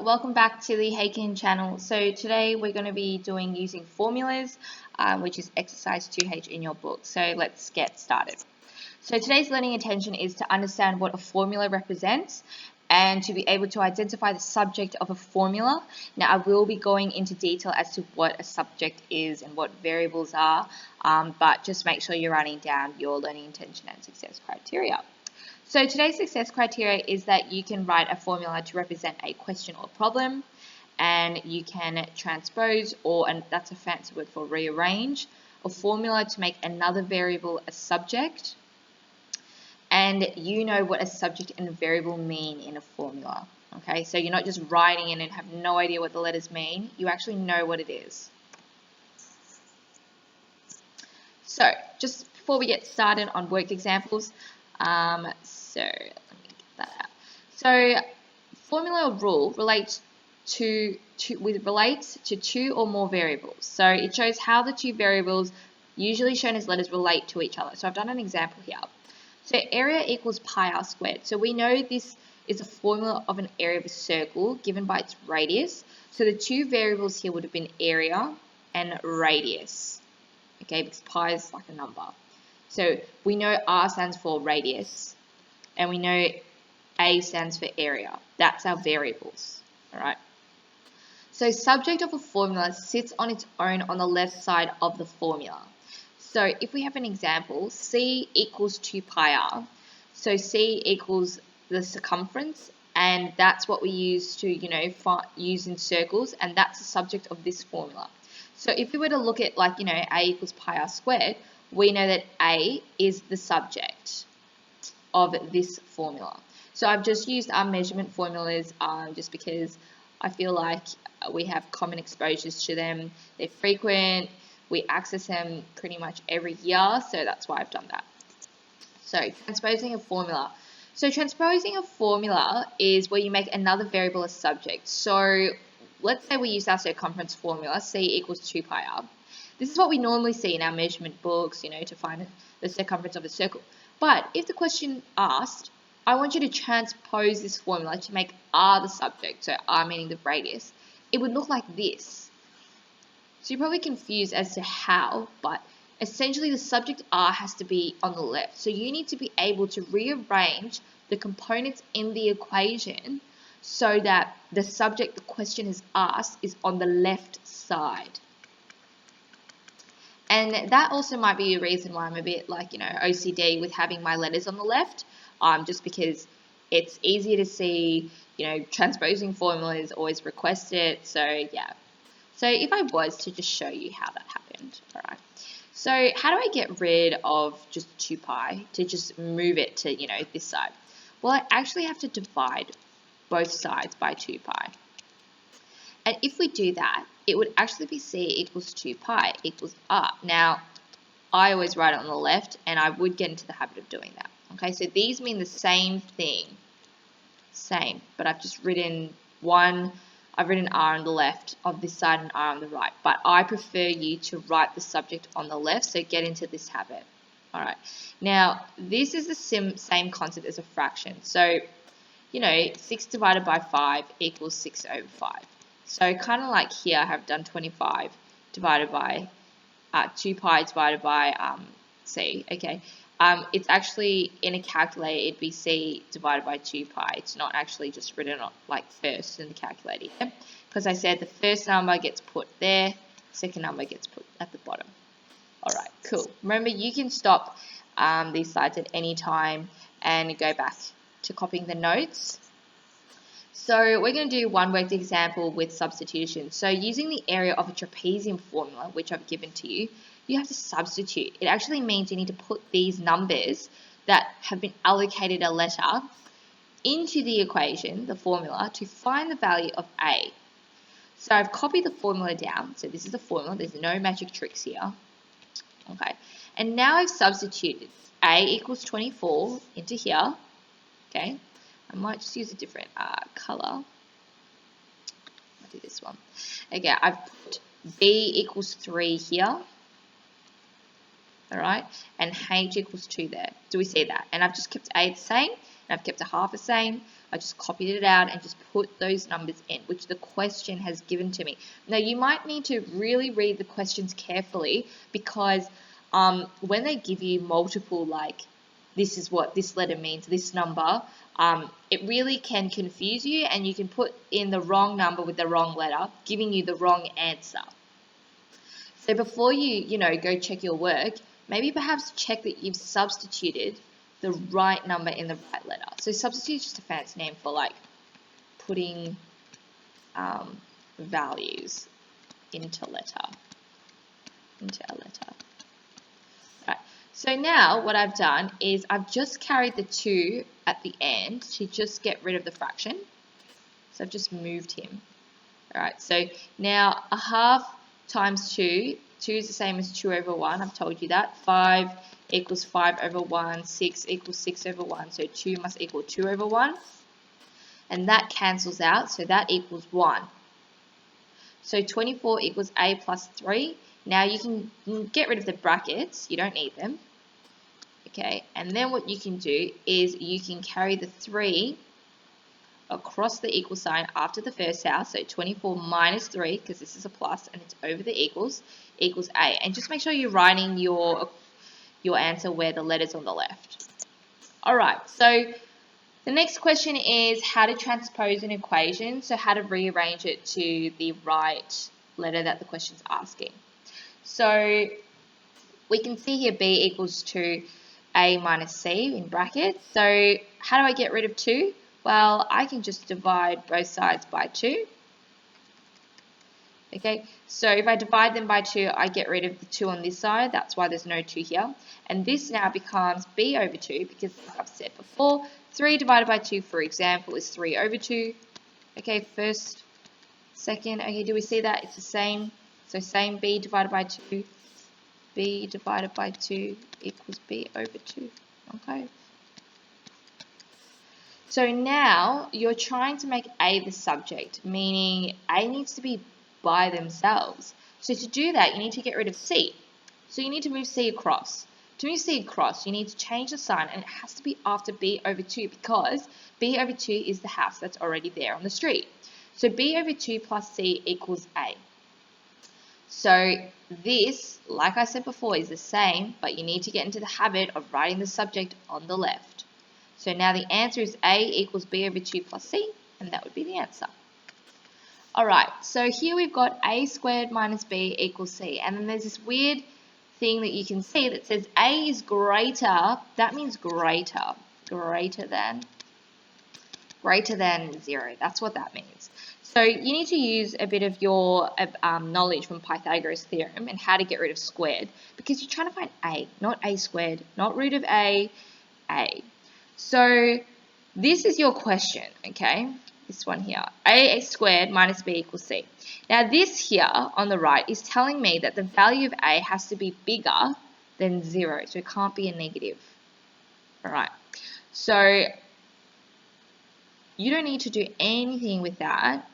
welcome back to the Haken channel. So today we're going to be using formulas, which is exercise 2H in your book. So let's get started. So today's learning intention is to understand what a formula represents and to be able to identify the subject of a formula. Now I will be going into detail as to what a subject is and what variables are, but just make sure you're writing down your learning intention and success criteria. So today's success criteria is that you can write a formula to represent a question or problem, and you can transpose, and that's a fancy word for rearrange, a formula to make another variable a subject, and you know what a subject and a variable mean in a formula. Okay, so you're not just writing in and have no idea what the letters mean, you actually know what it is. So just before we get started on worked examples, so let me get that out. So formula or rule relates to two or more variables. So it shows how the two variables, usually shown as letters, relate to each other. So I've done an example here. So area equals pi r squared. So we know this is a formula of an area of a circle given by its radius. So the two variables here would have been area and radius. Okay, because pi is like a number. So we know r stands for radius, and we know a stands for area. That's our variables, all right? So subject of a formula sits on its own on the left side of the formula. So if we have an example, c equals 2 pi r. So c equals the circumference, and that's what we use to, use in circles, and that's the subject of this formula. So if we were to look at a equals pi r squared, we know that a is the subject of this formula. So I've just used our measurement formulas just because I feel like we have common exposures to them. They're frequent. We access them pretty much every year, so that's why I've done that. So transposing a formula. So transposing a formula is where you make another variable a subject. So let's say we use our circumference formula, c equals 2 pi r. This is what we normally see in our measurement books, to find the circumference of a circle. But if the question asked, I want you to transpose this formula to make r the subject, so r meaning the radius, it would look like this. So you're probably confused as to how, but essentially the subject r has to be on the left. So you need to be able to rearrange the components in the equation so that the subject the question is asked is on the left side. And that also might be a reason why I'm a bit OCD with having my letters on the left, just because it's easier to see, transposing formulas always request it, so yeah. So if I was to just show you how that happened, all right. So how do I get rid of just 2 pi to just move it to, this side? Well, I actually have to divide both sides by 2 pi. And if we do that, it would actually be c equals 2 pi equals r. Now, I always write it on the left, and I would get into the habit of doing that. Okay, so these mean the same thing. Same, but I've just written I've written r on the left of this side and r on the right. But I prefer you to write the subject on the left, so get into this habit. All right, now this is the same concept as a fraction. So, 6 divided by 5 equals 6 over 5. So kind of like here, I have done 25 divided by 2 pi divided by c. Okay, it's actually in a calculator, it'd be c divided by 2 pi. It's not actually just written first in the calculator, because I said the first number gets put there, second number gets put at the bottom. All right, cool. Remember, you can stop these slides at any time and go back to copying the notes. So we're going to do one worked example with substitution. So using the area of a trapezium formula, which I've given to you, you have to substitute. It actually means you need to put these numbers that have been allocated a letter into the equation, the formula, to find the value of a. So I've copied the formula down. So this is the formula. There's no magic tricks here. Okay. And now I've substituted a equals 24 into here. Okay. I might just use a different color. I'll do this one. Okay, I've put b equals 3 here. All right, and h equals 2 there. Do we see that? And I've just kept a the same, and I've kept a half the same. I just copied it out and just put those numbers in, which the question has given to me. Now, you might need to really read the questions carefully because when they give you multiple, like, this is what this letter means, this number, it really can confuse you, and you can put in the wrong number with the wrong letter, giving you the wrong answer. So before you go check your work, maybe perhaps check that you've substituted the right number in the right letter. So substitute is just a fancy name for like putting values into a letter. Right. So now what I've done is I've just carried the 2 at the end to just get rid of the fraction. So I've just moved him. All right. So now a half times 2. 2 is the same as 2 over 1. I've told you that. 5 equals 5 over 1. 6 equals 6 over 1. So 2 must equal 2 over 1. And that cancels out. So that equals 1. So 24 equals a plus 3. Now you can get rid of the brackets. You don't need them. Okay. And then what you can do is you can carry the 3 across the equal sign after the first house, so 24 minus 3, because this is a plus and it's over the equals a. And just make sure you're writing your answer where the letter's on the left. Alright, so the next question is how to transpose an equation, so how to rearrange it to the right letter that the question's asking. So we can see here b equals to a minus c in brackets. So how do I get rid of 2? Well, I can just divide both sides by 2. Okay, so if I divide them by 2, I get rid of the 2 on this side. That's why there's no 2 here. And this now becomes b over 2 because, like I've said before, 3 divided by 2, for example, is 3 over 2. Okay, first, second. Okay, do we see that? It's the same. So same b divided by 2. B divided by 2 equals b over 2. Okay. So now you're trying to make A the subject, meaning A needs to be by themselves. So to do that, you need to get rid of C. So you need to move C across. To move C across, you need to change the sign, and it has to be after B over 2 because B over 2 is the house that's already there on the street. So B over 2 plus C equals A. So this, like I said before, is the same, but you need to get into the habit of writing the subject on the left. So now the answer is A equals B over 2 plus C, and that would be the answer. Alright, so here we've got A squared minus B equals C, and then there's this weird thing that you can see that says A is greater, that means greater than 0. That's what that means. So you need to use a bit of your knowledge from Pythagoras' theorem and how to get rid of squared, because you're trying to find A, not A squared, not root of A. So this is your question, okay? This one here, A squared minus B equals C. Now this here on the right is telling me that the value of A has to be bigger than 0, so it can't be a negative. All right, so you don't need to do anything with that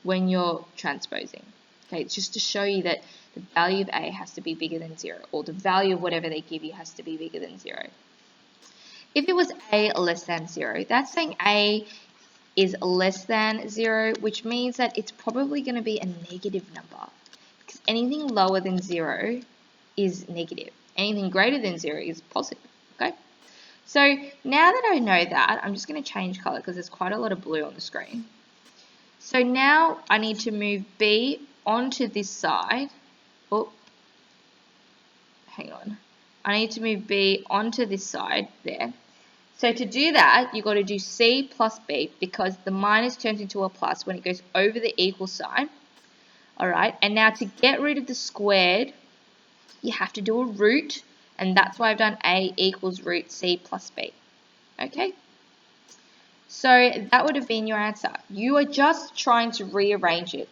when you're transposing. Okay, it's just to show you that the value of A has to be bigger than 0, or the value of whatever they give you has to be bigger than 0. If it was A less than 0, that's saying A is less than 0, which means that it's probably going to be a negative number, because anything lower than 0 is negative. Anything greater than 0 is positive, okay? So now that I know that, I'm just going to change color because there's quite a lot of blue on the screen. So now I need to move B onto this side. Oh, hang on. I need to move B onto this side there. So to do that, you've got to do C plus B, because the minus turns into a plus when it goes over the equal sign. All right, and now to get rid of the squared, you have to do a root, and that's why I've done A equals root C plus B. Okay, so that would have been your answer. You are just trying to rearrange it.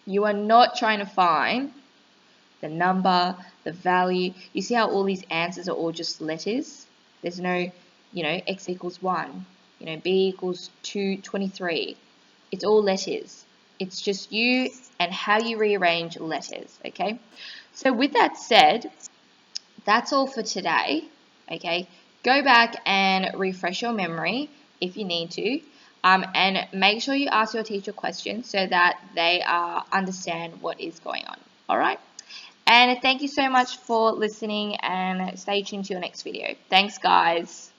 You are not trying to find the number, the value. You see how all these answers are all just letters? There's no, x equals 1, b equals 23. It's all letters. It's just you and how you rearrange letters, okay? So with that said, that's all for today, okay? go back and refresh your memory if you need to, and make sure you ask your teacher questions so that they understand what is going on. All right? And thank you so much for listening, and stay tuned to your next video. Thanks, guys.